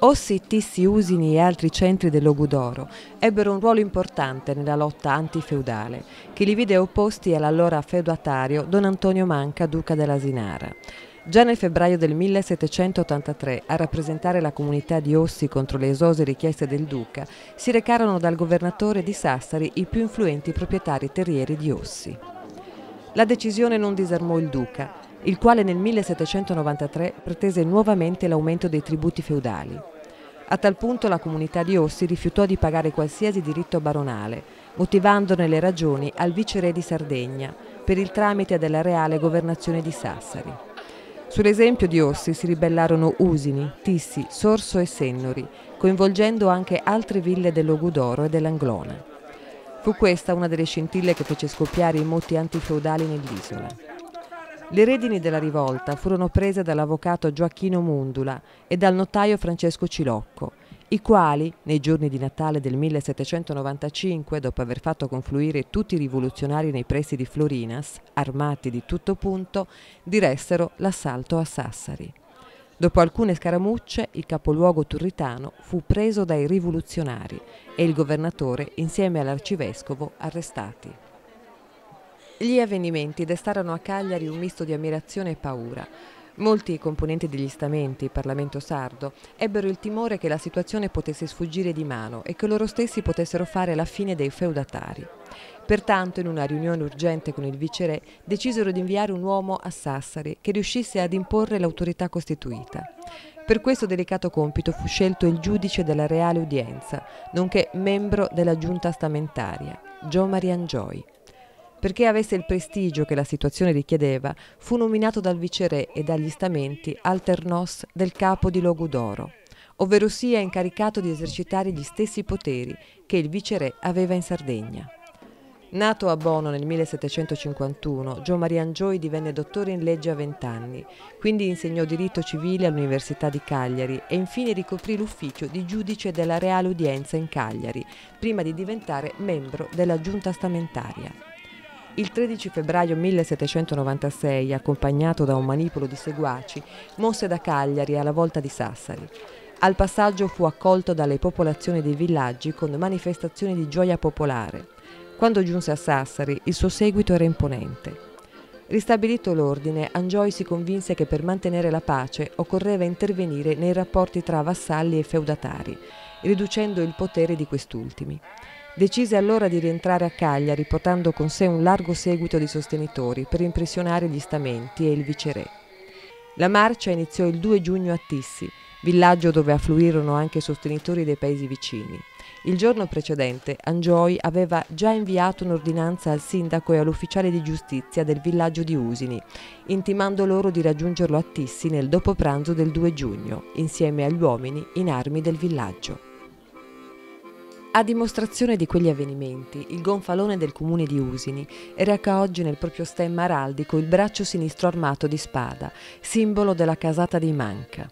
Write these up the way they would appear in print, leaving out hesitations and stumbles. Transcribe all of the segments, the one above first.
Ossi, Tissi, Usini e altri centri del Logudoro ebbero un ruolo importante nella lotta antifeudale, che li vide opposti all'allora feudatario Don Antonio Manca, duca dell'Asinara. Già nel febbraio del 1783, a rappresentare la comunità di Ossi contro le esose richieste del duca, si recarono dal governatore di Sassari i più influenti proprietari terrieri di Ossi. La decisione non disarmò il duca, il quale nel 1793 pretese nuovamente l'aumento dei tributi feudali. A tal punto la comunità di Ossi rifiutò di pagare qualsiasi diritto baronale, motivandone le ragioni al viceré di Sardegna, per il tramite della reale governazione di Sassari. Sull'esempio di Ossi si ribellarono Usini, Tissi, Sorso e Sennori, coinvolgendo anche altre ville del Logudoro e dell'Anglona. Fu questa una delle scintille che fece scoppiare i moti antifeudali nell'isola. Le redini della rivolta furono prese dall'avvocato Gioacchino Mundula e dal notaio Francesco Cilocco, i quali, nei giorni di Natale del 1795, dopo aver fatto confluire tutti i rivoluzionari nei pressi di Florinas, armati di tutto punto, diressero l'assalto a Sassari. Dopo alcune scaramucce, il capoluogo turritano fu preso dai rivoluzionari e il governatore, insieme all'arcivescovo, arrestati. Gli avvenimenti destarono a Cagliari un misto di ammirazione e paura. Molti componenti degli stamenti, Parlamento sardo, ebbero il timore che la situazione potesse sfuggire di mano e che loro stessi potessero fare la fine dei feudatari. Pertanto, in una riunione urgente con il viceré, decisero di inviare un uomo a Sassari che riuscisse ad imporre l'autorità costituita. Per questo delicato compito fu scelto il giudice della Reale Udienza, nonché membro della giunta stamentaria, Gio Mariangioi. Perché avesse il prestigio che la situazione richiedeva, fu nominato dal viceré e dagli stamenti alternos del capo di Logudoro, ovvero sia incaricato di esercitare gli stessi poteri che il viceré aveva in Sardegna. Nato a Bono nel 1751, Gio Mariangioi divenne dottore in legge a 20 anni, quindi insegnò diritto civile all'Università di Cagliari e infine ricoprì l'ufficio di giudice della Reale Udienza in Cagliari, prima di diventare membro della giunta stamentaria. Il 13 febbraio 1796, accompagnato da un manipolo di seguaci, mosse da Cagliari alla volta di Sassari. Al passaggio fu accolto dalle popolazioni dei villaggi con manifestazioni di gioia popolare. Quando giunse a Sassari, il suo seguito era imponente. Ristabilito l'ordine, Angioi si convinse che per mantenere la pace occorreva intervenire nei rapporti tra vassalli e feudatari, riducendo il potere di quest'ultimi. Decise allora di rientrare a Cagliari portando con sé un largo seguito di sostenitori per impressionare gli stamenti e il viceré. La marcia iniziò il 2 giugno a Tissi, villaggio dove affluirono anche sostenitori dei paesi vicini. Il giorno precedente Angioi aveva già inviato un'ordinanza al sindaco e all'ufficiale di giustizia del villaggio di Usini, intimando loro di raggiungerlo a Tissi nel dopopranzo del 2 giugno, insieme agli uomini in armi del villaggio. A dimostrazione di quegli avvenimenti, il gonfalone del comune di Usini reca oggi nel proprio stemma araldico il braccio sinistro armato di spada, simbolo della casata di Manca.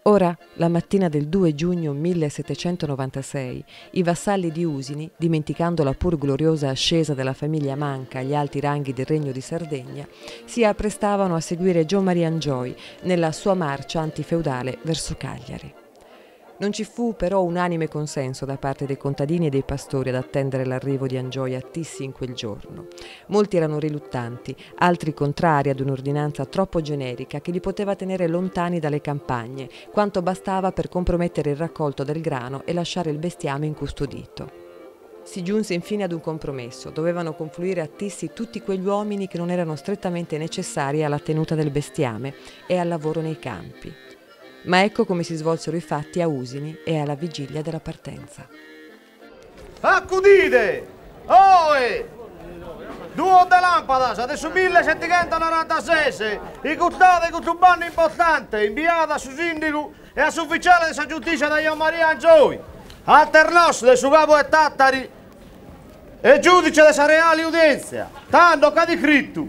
Ora, la mattina del 2 giugno 1796, i vassalli di Usini, dimenticando la pur gloriosa ascesa della famiglia Manca agli alti ranghi del Regno di Sardegna, si apprestavano a seguire Gio Mariangioi nella sua marcia antifeudale verso Cagliari. Non ci fu però unanime consenso da parte dei contadini e dei pastori ad attendere l'arrivo di Angioi a Tissi in quel giorno. Molti erano riluttanti, altri contrari ad un'ordinanza troppo generica che li poteva tenere lontani dalle campagne, quanto bastava per compromettere il raccolto del grano e lasciare il bestiame incustodito. Si giunse infine ad un compromesso: dovevano confluire a Tissi tutti quegli uomini che non erano strettamente necessari alla tenuta del bestiame e al lavoro nei campi. Ma ecco come si svolsero i fatti a Usini e alla vigilia della partenza. Accudite! Oe! Due de lampada, adesso 1796, i custodi con un banno importante, inviata su sindaco e a ufficiale della giustizia da Gio Mariangioi, alternos del suo capo e tattari e giudice della Reale Udienza, tanto che di scritto,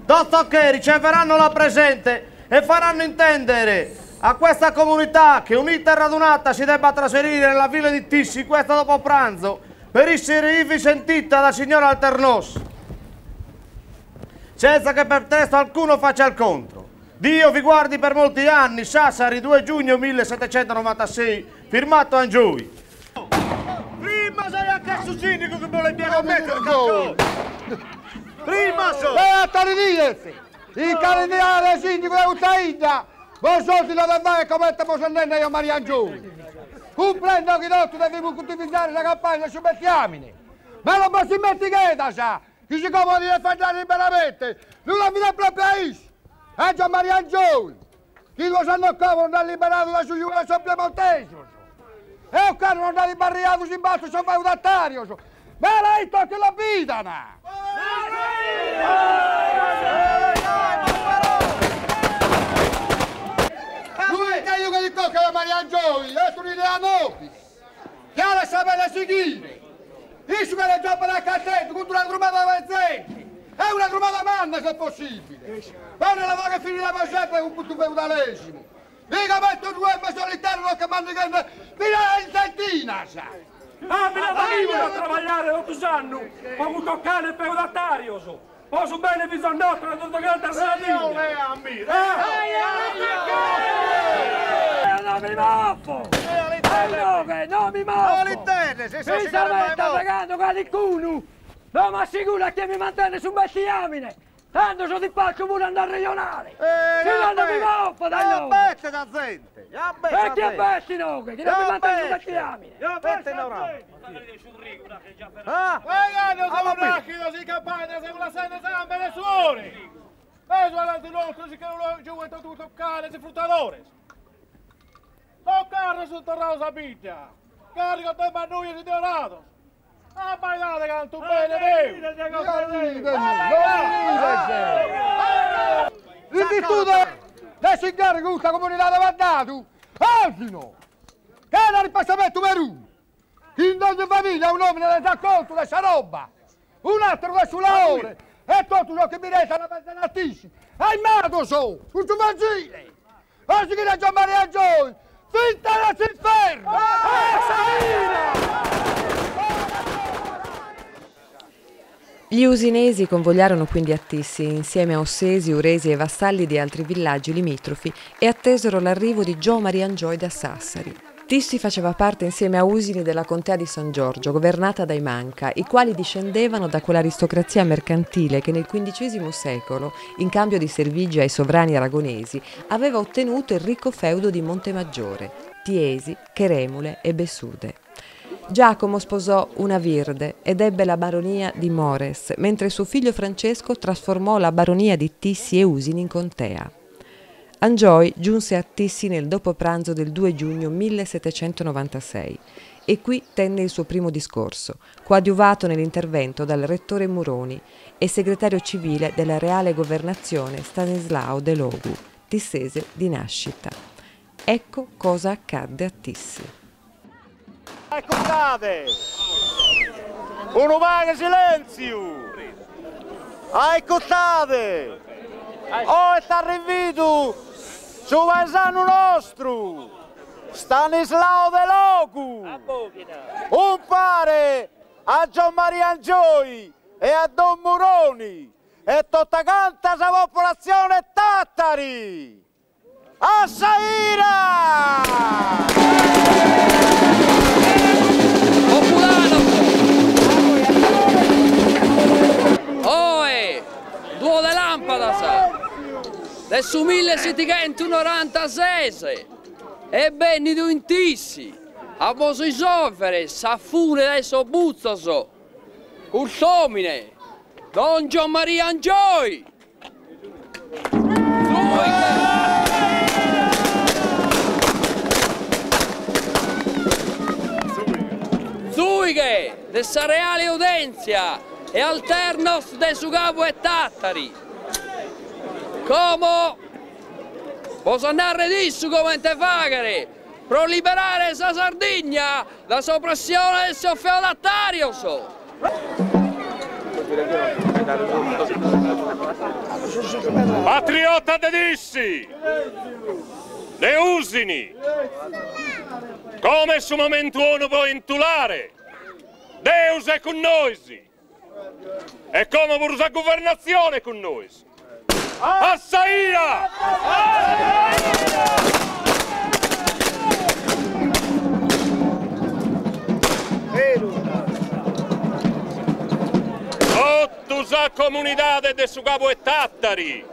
tutto che riceveranno la presente e faranno intendere a questa comunità che unita e radunata si debba trasferire nella villa di Tissi questo dopo pranzo per essere ivi sentita dal signor Alternos, senza che per testo alcuno faccia il contro. Dio vi guardi per molti anni, Sassari, 2 giugno 1796, firmato Angioi. Prima sei anche il sindaco che vuole piegare mettere il prima so! Beata di dirsi! Il cardinale sindaco di Uttaiglia! Voi soldi non andate come te posso andare io Maria Angioni! Un prendo che non devi utilizzare la campagna su Bettiamine! Ma non posso dimenticare, sa! Chi si comodi di fare liberamente! Non la vita proprio a Is! E Gian Maria Angioni! Chi lo sanno come non ha liberato la sua San Piemontese! E un carro non ha ribarriato in basso San Feudatario! Ma lei tocca la vita! Lui che io che gli tocca la Maria Angioni, è un'idea nobile! Che ha la sapere seguire! Isso che le gioca da cattedra contro una grumata vezzenti! È una grumata manna se è possibile! Ma non la va che finire per sempre con tutto feudalesimo! Mica metto due e solitario che mandi che fino alla sentina, sa! Ah, mi date vivo a lavorare 8 anni! Ho toccare il feudatario, so! Posso bene bisogno di tutto quanto a Sardegna! Non mi moffo! Non mi moffo! Mi sta pagando qualcuno! Non mi assicura che mi mantiene su Bettiamine! Tanto sono di pacco pure andare regionale! Se non mi moffo dai noi! Aspetta da gente! E chi abbetti no? Che non mi mantiene su Bettiamine! Aspetta in ora! Pagando siamo rachido, si campagna, siamo la senne zambe le suore! Peso all'altro nostro, si chiamano giù e tutto toccare, si fruttadores! Toccare su tornado Sabiglia! Carico te mannuia si deorato! Ah, bailate canto bene, In virtù del sigaro che la comunità ha dato, asino! Che era il passamento per uno! In ogni famiglia un uomo ne dà conto di questa roba! Un altro va sulla ore! E tutto ciò che mi resta la pensione altissima! È il mato so! Un giovangile! Oggi che la Gian Maria Angioni! Finta la si ferma! Gli usinesi convogliarono quindi a Tissi insieme a Ossesi, Uresi e vassalli di altri villaggi limitrofi e attesero l'arrivo di Gio Maria Angioi da Sassari. Tissi faceva parte insieme a Usini della contea di San Giorgio, governata dai Manca, i quali discendevano da quell'aristocrazia mercantile che nel XV secolo, in cambio di servigi ai sovrani aragonesi, aveva ottenuto il ricco feudo di Montemaggiore, Tiesi, Cheremule e Bessude. Giacomo sposò una Virde ed ebbe la baronia di Mores, mentre suo figlio Francesco trasformò la baronia di Tissi e Usini in contea. Angioi giunse a Tissi nel dopopranzo del 2 giugno 1796 e qui tenne il suo primo discorso, coadiuvato nell'intervento dal rettore Muroni e segretario civile della Reale Governazione Stanislao De Logu, tissese di nascita. Ecco cosa accadde a Tissi. Ascoltate! Un umano silenzio! Ascoltate! Oh, è arrivato su paesano nostro! Stanislao De Logu! Un pare a Gian Maria Angioi e a Don Muroni e tutta quanta la popolazione tattari! A Saira! Oe, due de lampada sa, adesso 1796, e benni tu in Tissi, a voso i soffere, s'affune adesso buzzoso, urtomine, Don Gian Maria Angioi. Zuighe, dessa reale udenzia, e alternos de su capo e tattari. Come posso andare disso come te fagare, per liberare sa Sardegna da soppressione del suo feudatario. Patriota de Dissi, de Usini, come su momento uno può intulare, Deus è con noi, e come pure la governazione è con noi. A saira! Ottusa comunidade de su capo e tattari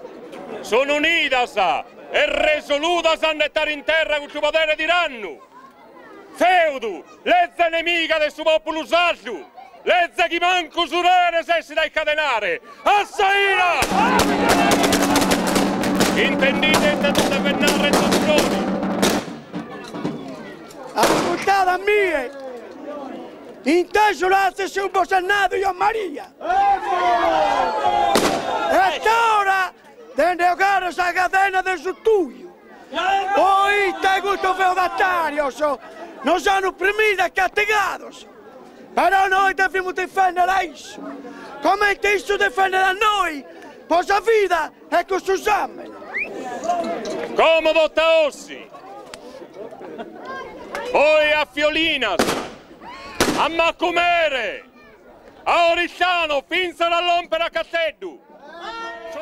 sono unidas e resolutas a nettare in terra con il potere tiranno. Feudu, lezza nemica del suo popolo sardu, lezza chi manco su re necessita di catenare. A saira! Intendite tutte pennare e tosconi. Ascoltate a mie! Inteso l'altro su un bosannato io a Maria! E ora deve giocare la catena del sottuio! Poi stai questo feudatario, non sono opprimidos e castigados! Però noi dobbiamo difendere isso! Come isso difendere a noi! Posa vita e costruziamo! Comodo Taossi! Poi a Fiolinas! A Macumere, a Oriciano, finza dall'ompera a Catteddu.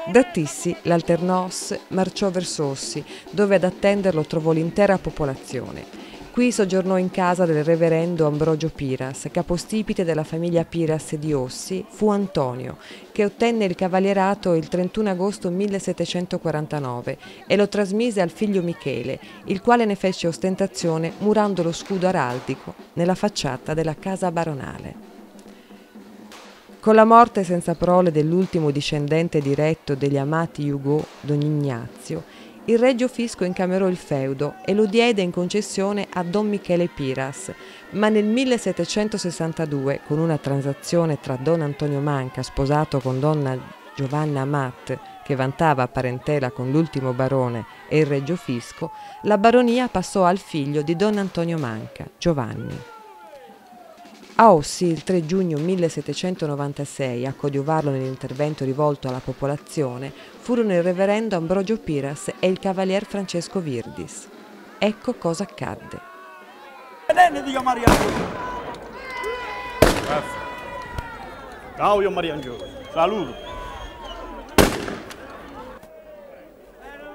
Da Tissi l'Alternos marciò verso Ossi, dove ad attenderlo trovò l'intera popolazione. Qui soggiornò in casa del reverendo Ambrogio Piras, capostipite della famiglia Piras di Ossi, fu Antonio, che ottenne il cavalierato il 31 agosto 1749 e lo trasmise al figlio Michele, il quale ne fece ostentazione murando lo scudo araldico nella facciata della casa baronale. Con la morte senza prole dell'ultimo discendente diretto degli amati Hugo, Don Ignazio, il Regio Fisco incamerò il feudo e lo diede in concessione a Don Michele Piras, ma nel 1762, con una transazione tra Don Antonio Manca, sposato con Donna Giovanna Amat, che vantava parentela con l'ultimo barone, e il Regio Fisco, la baronia passò al figlio di Don Antonio Manca, Giovanni. A Ossi, il 3 giugno 1796, a coadiuvarlo nell'intervento rivolto alla popolazione, furono il reverendo Ambrogio Piras e il cavalier Francesco Virdis. Ecco cosa accadde. Dio Maria! Grazie. Ciao, io Mariangelo. Saluto.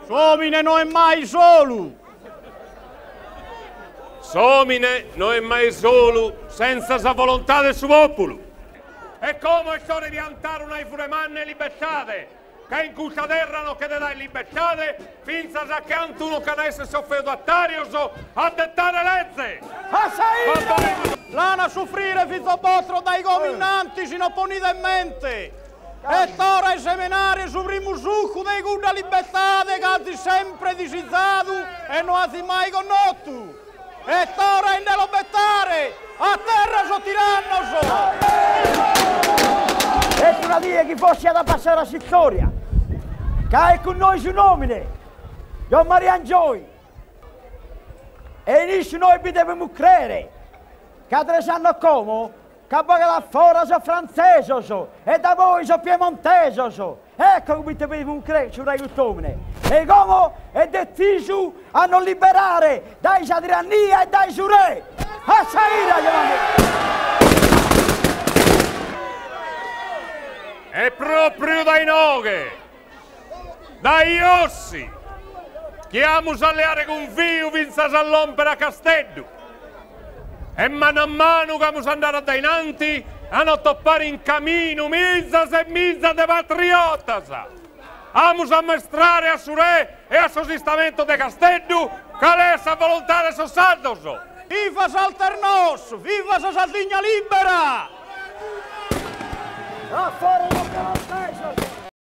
Somine non è mai solo. Somine non è mai solo senza la volontà del suo popolo. E come sono di piantare una furemanne libertate, che in questa terra non che dà libertate, finza che uno che ne esse soffeudatario a dettare legge. L'ana soffrire figlio vostro dai governanti si non ponite in mente. E ora i seminari su primo succo dei guda libertate che hanno sempre disizzato e non hanno mai conosciuto. E ora in dello bettare, a terra so tiranno so! E una via che fosse da passare a Sictoria, che è con noi su nomine, Don Mariangioi. E nisso noi vi dobbiamo credere, che adesso sanno come, che poi la fora so francese so, e da voi so piemontese so. Ecco come dobbiamo credere su Reguttomine. E come è deciso a non liberare dai tirannia e dai su re. A saira, Giovanni! E proprio dai noghe, dai ossi, chiamo alleare con figlio finza all'ompera a Castello. E mano a mano che siamo andati davanti a non toppare in cammino mizzas e mizzas de patriotas. Vamos a mostrare a su re e a suo sistamento de Castello che è la volontà de sos sardos. Viva Salternos! Viva sa Sardegna libera! A fuori